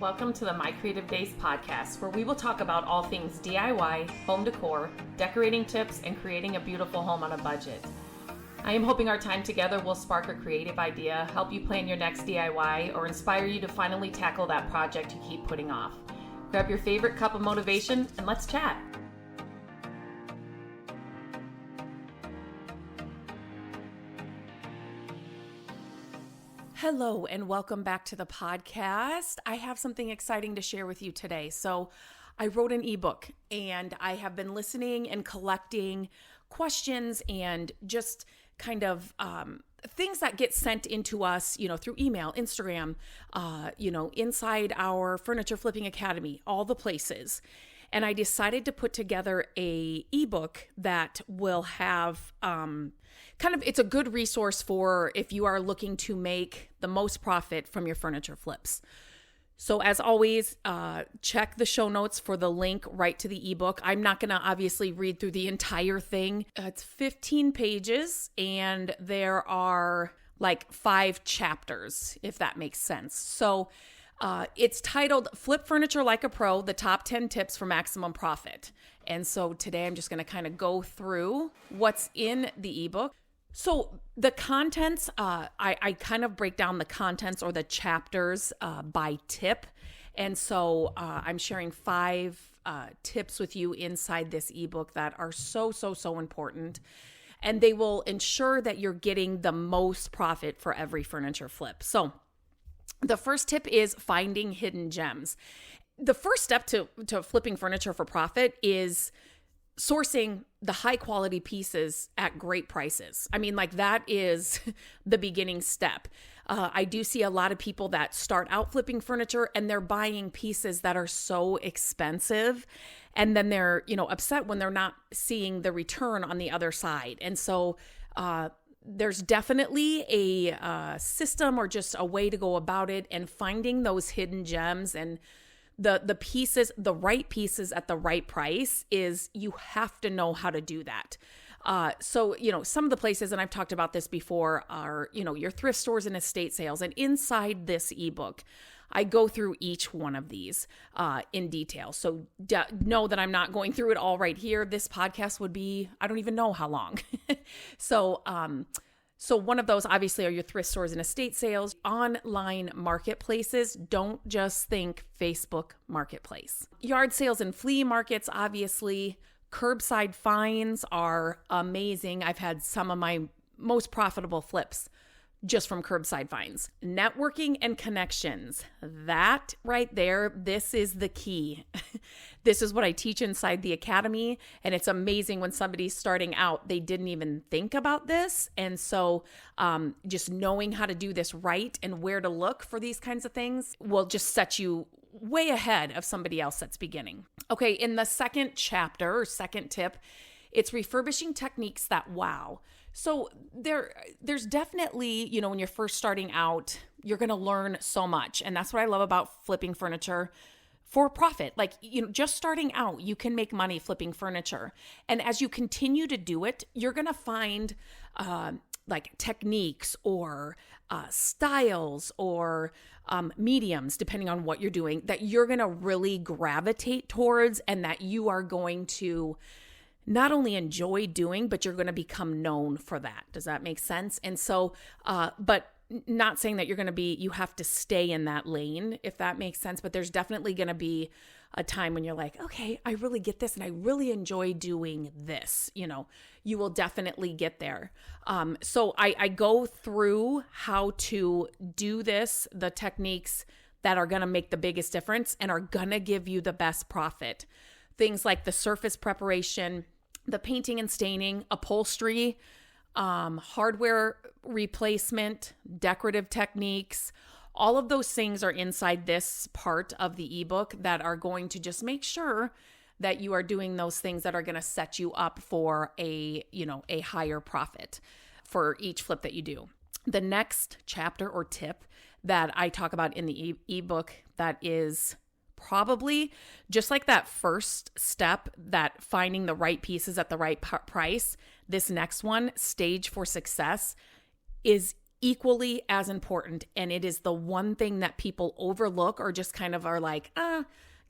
Welcome to the My Creative Days podcast, where we will talk about all things DIY, home decor, decorating tips, and creating a beautiful home on a budget. I am hoping our time together will spark a creative idea, help you plan your next DIY, or inspire you to finally tackle that project you keep putting off. Grab your favorite cup of motivation and let's chat. Hello and welcome back to the podcast. I have something exciting to share with you today. So I wrote an ebook and I have been listening and collecting questions and just kind of things that get sent into us, through email, Instagram, inside our Furniture Flipping Academy, all the places. And I decided to put together a ebook that will have it's a good resource for if you are looking to make the most profit from your furniture flips. So as always, check the show notes for the link right to the ebook. I'm not going to obviously read through the entire thing. It's 15 pages and there are like 5 chapters, if that makes sense. So it's titled Flip Furniture Like a Pro, the Top 10 Tips for Maximum Profit. And so today I'm just going to kind of go through what's in the ebook. So the contents, I kind of break down the contents or the chapters by tip. And so I'm sharing 5 tips with you inside this ebook that are so important. And they will ensure that you're getting the most profit for every furniture flip. So the first tip is finding hidden gems. The first step to flipping furniture for profit is sourcing the high quality pieces at great prices. I mean, that is the beginning step. I do see a lot of people that start out flipping furniture and they're buying pieces that are so expensive. And then they're, upset when they're not seeing the return on the other side. And so, there's definitely a system or just a way to go about it, and finding those hidden gems and the pieces, the right pieces at the right price is, you have to know how to do that. So, some of the places, and I've talked about this before, are, your thrift stores and estate sales. And inside this ebook, I go through each one of these in detail. So know that I'm not going through it all right here. This podcast would be, I don't even know how long. So one of those obviously are your thrift stores and estate sales. Online marketplaces, don't just think Facebook Marketplace. Yard sales and flea markets, obviously. Curbside finds are amazing. I've had some of my most profitable flips just from curbside finds. Networking and connections, that right there, this is the key. This is what I teach inside the academy. And it's amazing when somebody's starting out, they didn't even think about this. And so just knowing how to do this right and where to look for these kinds of things will just set you way ahead of somebody else that's beginning. Okay, in the second chapter or second tip, it's refurbishing techniques that wow. So there's definitely, when you're first starting out, you're going to learn so much. And that's what I love about flipping furniture for profit. Just starting out, you can make money flipping furniture. And as you continue to do it, you're going to find techniques or styles or mediums, depending on what you're doing, that you're going to really gravitate towards and that you are going to not only enjoy doing, but you're going to become known for that. Does that make sense? And so, but not saying that you have to stay in that lane, if that makes sense, but there's definitely going to be a time when you're like, okay, I really get this and I really enjoy doing this. You will definitely get there. So I go through how to do this, the techniques that are going to make the biggest difference and are going to give you the best profit. Things like the surface preparation, the painting and staining, upholstery, hardware replacement, decorative techniques, all of those things are inside this part of the ebook that are going to just make sure that you are doing those things that are going to set you up for a higher profit for each flip that you do. The next chapter or tip that I talk about in the ebook that is probably just like that first step, that finding the right pieces at the right price, this next one, stage for success, is equally as important. And it is the one thing that people overlook or just kind of are like,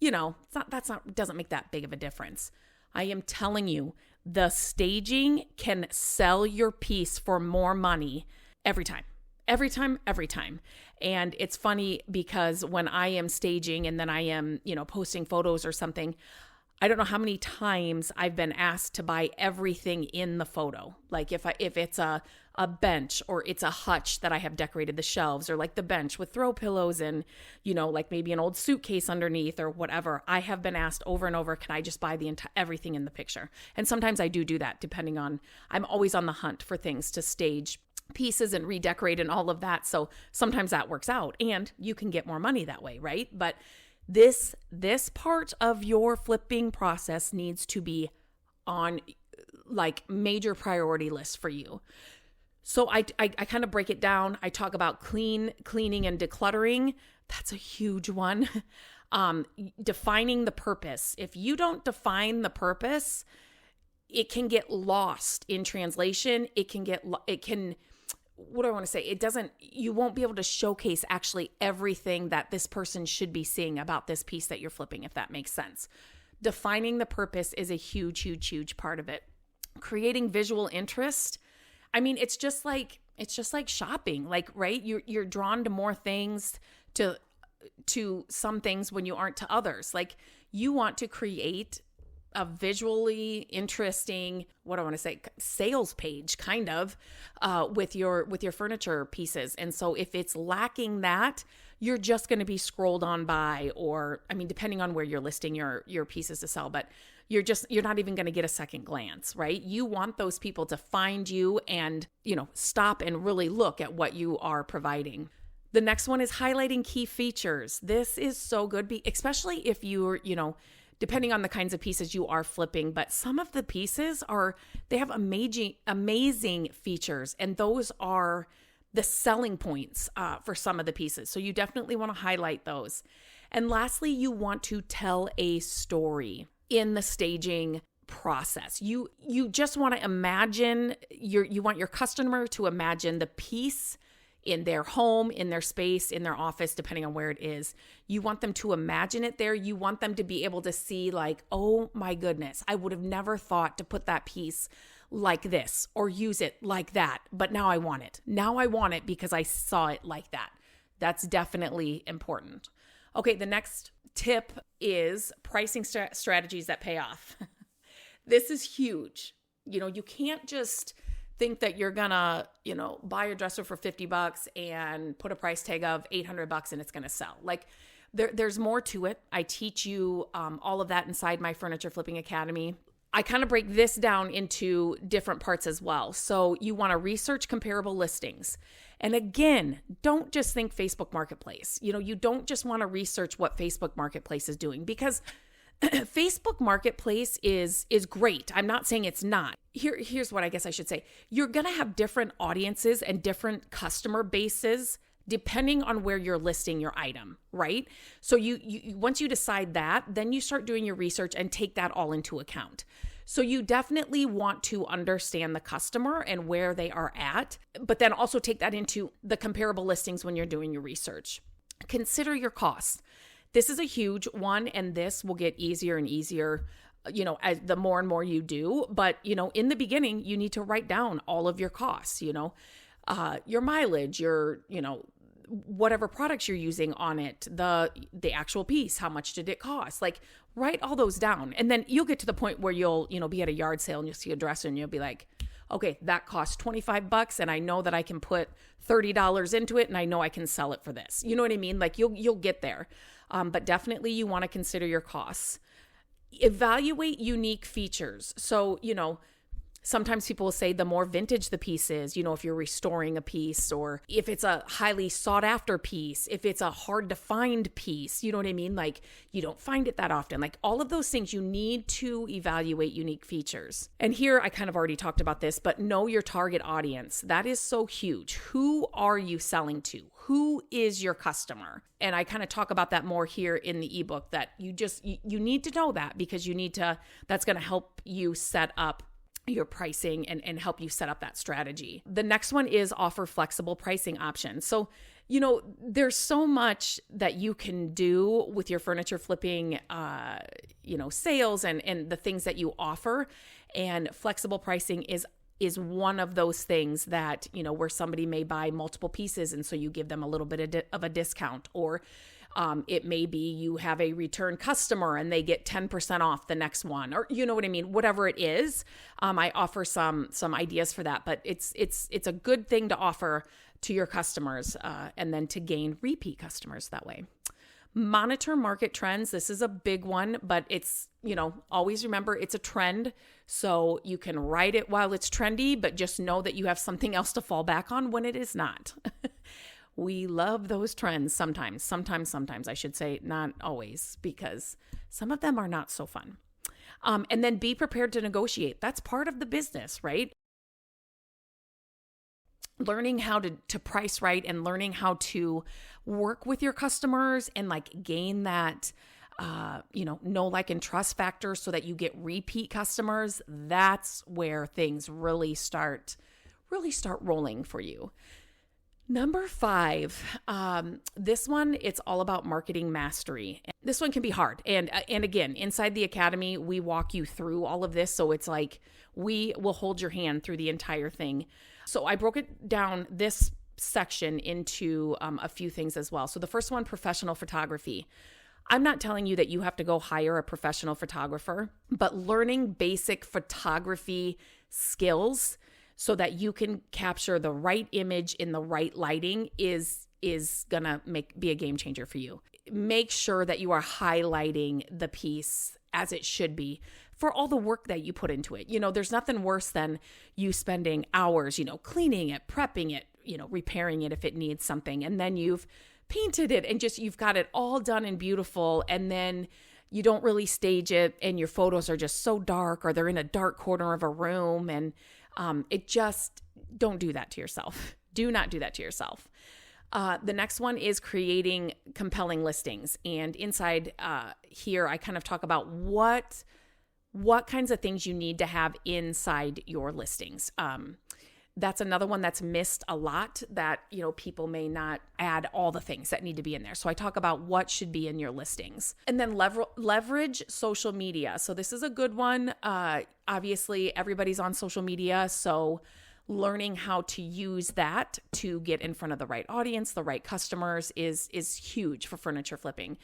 doesn't make that big of a difference. I am telling you, the staging can sell your piece for more money every time. Every time. And it's funny because when I am staging and then I am, posting photos or something, I don't know how many times I've been asked to buy everything in the photo. Like if it's a bench or it's a hutch that I have decorated the shelves, or like the bench with throw pillows and, like maybe an old suitcase underneath or whatever. I have been asked over and over, can I just buy everything in the picture? And sometimes I do that depending on, I'm always on the hunt for things to stage pieces and redecorate and all of that. So sometimes that works out and you can get more money that way, right? But this part of your flipping process needs to be on like major priority list for you. So I kind of break it down. I talk about cleaning and decluttering. That's a huge one. Defining the purpose. If you don't define the purpose, it can get lost in translation. What do I want to say? You won't be able to showcase actually everything that this person should be seeing about this piece that you're flipping, if that makes sense. Defining the purpose is a huge, huge, huge part of it. Creating visual interest. I mean, it's just like shopping, like, right? You're drawn to more things, to some things when you aren't to others. Like, you want to create a visually interesting, what do I want to say, sales page kind of with your furniture pieces. And so if it's lacking that, you're just going to be scrolled on by, or, I mean, depending on where you're listing your pieces to sell, but you're not even going to get a second glance, right? You want those people to find you and, stop and really look at what you are providing. The next one is highlighting key features. This is so good, especially if you're, depending on the kinds of pieces you are flipping, but some of the pieces they have amazing features, and those are the selling points for some of the pieces. So you definitely want to highlight those. And lastly, you want to tell a story in the staging process. You just want to imagine, you want your customer to imagine the piece in their home, in their space, in their office, depending on where it is. You want them to imagine it there. You want them to be able to see like, oh my goodness, I would have never thought to put that piece like this or use it like that, but now I want it. Now I want it because I saw it like that. That's definitely important. Okay, the next tip is pricing strategies that pay off. This is huge. You can't just think that you're gonna, buy a dresser for $50 and put a price tag of $800 and it's gonna sell. Like there's more to it. I teach you all of that inside my Furniture Flipping Academy. I kind of break this down into different parts as well. So you want to research comparable listings. And again, don't just think Facebook Marketplace. You don't just want to research what Facebook Marketplace is doing, because Facebook Marketplace is great. I'm not saying it's not. Here's what I guess I should say. You're going to have different audiences and different customer bases depending on where you're listing your item, right? So you once you decide that, then you start doing your research and take that all into account. So you definitely want to understand the customer and where they are at, but then also take that into the comparable listings when you're doing your research. Consider your costs. This is a huge one, and this will get easier and easier, as the more and more you do. But, in the beginning, you need to write down all of your costs, your mileage, your, whatever products you're using on it, the actual piece, how much did it cost? Like, write all those down. And then you'll get to the point where you'll, be at a yard sale and you'll see a dresser and you'll be like, okay, that costs $25 and I know that I can put $30 into it and I know I can sell it for this. You know what I mean? Like you'll get there. But definitely you want to consider your costs. Evaluate unique features. So, sometimes people will say the more vintage the piece is, if you're restoring a piece, or if it's a highly sought after piece, if it's a hard to find piece, you know what I mean? Like you don't find it that often. Like all of those things, you need to evaluate unique features. And here I kind of already talked about this, but know your target audience. That is so huge. Who are you selling to? Who is your customer? And I kind of talk about that more here in the ebook, that you need to know that, because that's going to help you set up your pricing and help you set up that strategy. The next one is offer flexible pricing options. So, there's so much that you can do with your furniture flipping, sales and the things that you offer. And flexible pricing is one of those things that, where somebody may buy multiple pieces and so you give them a little bit of a discount, or it may be you have a return customer and they get 10% off the next one, or you know what I mean, whatever it is. I offer some ideas for that, but it's a good thing to offer to your customers and then to gain repeat customers that way. Monitor market trends. This is a big one, but it's, always remember it's a trend. So you can ride it while it's trendy, but just know that you have something else to fall back on when it is not. We love those trends sometimes, I should say, not always, because some of them are not so fun. And then be prepared to negotiate. That's part of the business, right? Learning how to price right and learning how to work with your customers and gain that, know, like, and trust factor so that you get repeat customers. That's where things really start rolling for you. Number 5, this one, it's all about marketing mastery. This one can be hard. And again, inside the academy, we walk you through all of this. So it's we will hold your hand through the entire thing. So I broke it down, this section, into a few things as well. So the first one, professional photography. I'm not telling you that you have to go hire a professional photographer, but learning basic photography skills so that you can capture the right image in the right lighting is gonna be a game changer for you. Make sure that you are highlighting the piece as it should be for all the work that you put into it. There's nothing worse than you spending hours, cleaning it, prepping it, repairing it if it needs something, and then you've painted it and you've got it all done and beautiful, and then you don't really stage it and your photos are just so dark, or they're in a dark corner of a room, and don't do that to yourself. Do not do that to yourself. The next one is creating compelling listings. And inside here, I kind of talk about what kinds of things you need to have inside your listings. That's another one that's missed a lot, that, people may not add all the things that need to be in there. So I talk about what should be in your listings. And then leverage social media. So this is a good one. Obviously, everybody's on social media. So learning how to use that to get in front of the right audience, the right customers is huge for furniture flipping.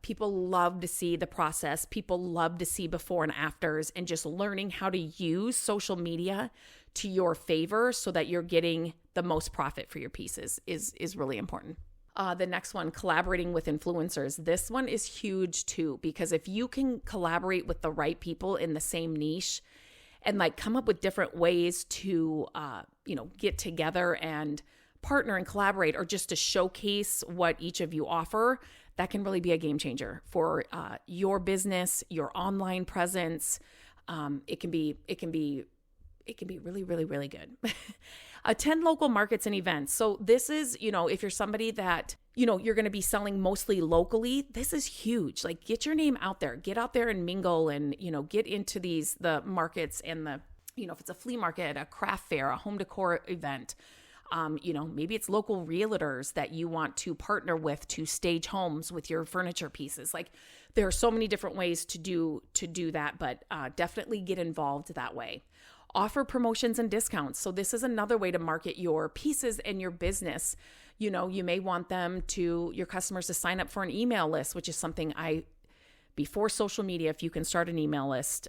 People love to see the process. People love to see before and afters, and just learning how to use social media to your favor so that you're getting the most profit for your pieces is really important. The next one, collaborating with influencers. This one is huge too, because if you can collaborate with the right people in the same niche and come up with different ways to, get together and partner and collaborate, or just to showcase what each of you offer, that can really be a game changer for your business, your online presence. It can be really, really, really good. Attend local markets and events. So this is, if you're somebody that, you're going to be selling mostly locally, this is huge. Get your name out there, get out there and mingle, and, get into the markets and if it's a flea market, a craft fair, a home decor event, maybe it's local realtors that you want to partner with to stage homes with your furniture pieces. There are so many different ways to do that, but definitely get involved that way. Offer promotions and discounts. So this is another way to market your pieces and your business. You may want your customers to sign up for an email list, which is something before social media, if you can start an email list,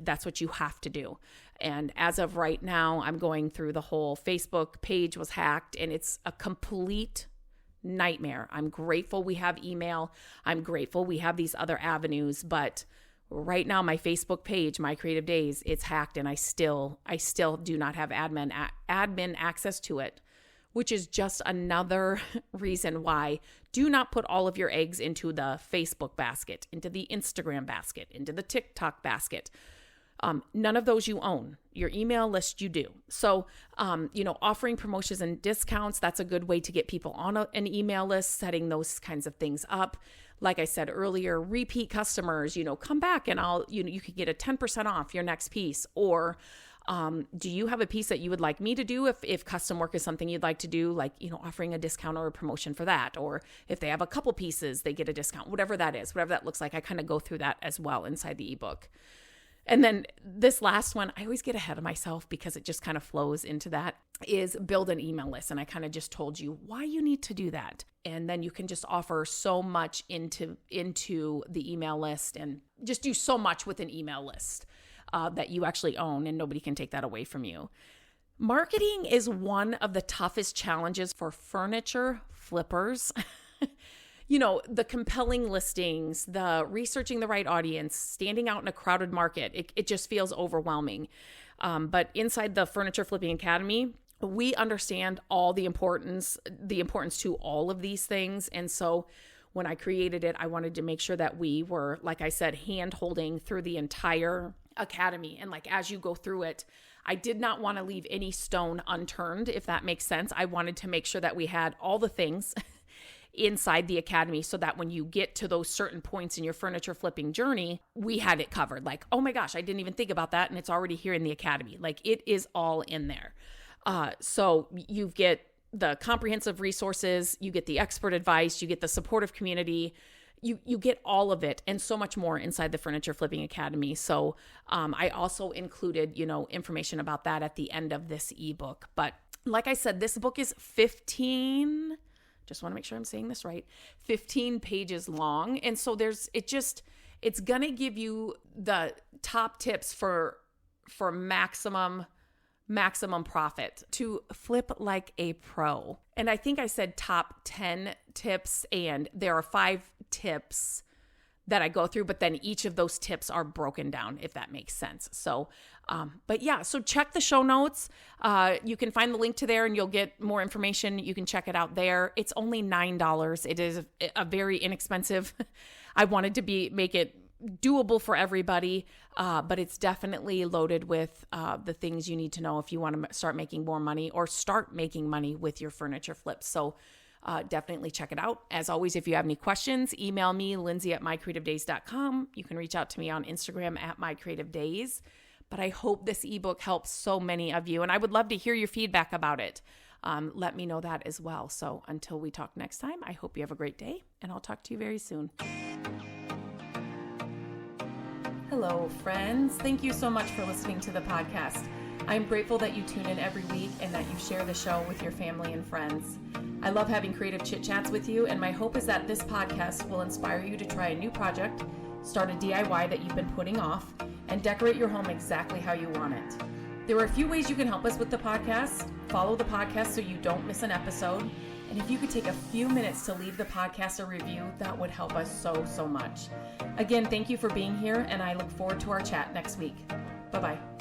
that's what you have to do. And as of right now, I'm going through the whole Facebook page was hacked, and it's a complete nightmare. I'm grateful we have email. I'm grateful we have these other avenues, but right now my Facebook page, My Creative Days, it's hacked, and I still do not have admin access to it, which is just another reason why do not put all of your eggs into the Facebook basket, into the Instagram basket, into the TikTok basket. None of those you own. Your email list you do. So, offering promotions and discounts, that's a good way to get people on an email list, setting those kinds of things up. Like I said earlier, repeat customers, come back and you can get a 10% off your next piece. Or do you have a piece that you would like me to do if custom work is something you'd like to do, like, offering a discount or a promotion for that? Or if they have a couple pieces, they get a discount, whatever that is, whatever that looks like. I kind of go through that as well inside the ebook. And then this last one, I always get ahead of myself because it just kind of flows into that, is build an email list. And I kind of just told you why you need to do that. And then you can just offer so much into the email list and just do so much with an email list that you actually own, and nobody can take that away from you. Marketing is one of the toughest challenges for furniture flippers. The compelling listings, the researching the right audience, standing out in a crowded market, it just feels overwhelming. But inside the Furniture Flipping Academy, we understand all the importance to all of these things. And so when I created it, I wanted to make sure that we were, like I said, hand-holding through the entire academy. And like, as you go through it, I did not want to leave any stone unturned, if that makes sense. I wanted to make sure that we had all the things inside the academy so that when you get to those certain points in your furniture flipping journey, we had it covered. Like, oh my gosh, I didn't even think about that. And it's already here in the academy. Like, it is all in there. So you get the comprehensive resources, you get the expert advice, you get the supportive community, you get all of it and so much more inside the Furniture Flipping Academy. So I also included, information about that at the end of this ebook. But like I said, this book is 15, just want to make sure I'm saying this right, 15 pages long. And so it's going to give you the top tips for maximum profit to flip like a pro. And I think I said top 10 tips, and there are 5 tips that I go through, but then each of those tips are broken down, if that makes sense. So, so check the show notes. You can find the link to there and you'll get more information. You can check it out there. It's only $9. It is a very inexpensive. I wanted to make it doable for everybody, but it's definitely loaded with the things you need to know if you want to start making more money or start making money with your furniture flips. So definitely check it out. As always, if you have any questions, email me, Lindsay@mycreativedays.com. You can reach out to me on Instagram @mycreativedays. But I hope this ebook helps so many of you, and I would love to hear your feedback about it. Let me know that as well. So until we talk next time, I hope you have a great day, and I'll talk to you very soon. Hello, friends. Thank you so much for listening to the podcast. I'm grateful that you tune in every week and that you share the show with your family and friends. I love having creative chit chats with you, and my hope is that this podcast will inspire you to try a new project, start a DIY that you've been putting off, and decorate your home exactly how you want it. There are a few ways you can help us with the podcast. Follow the podcast so you don't miss an episode. And if you could take a few minutes to leave the podcast a review, that would help us so much. Again, thank you for being here, and I look forward to our chat next week. Bye-bye.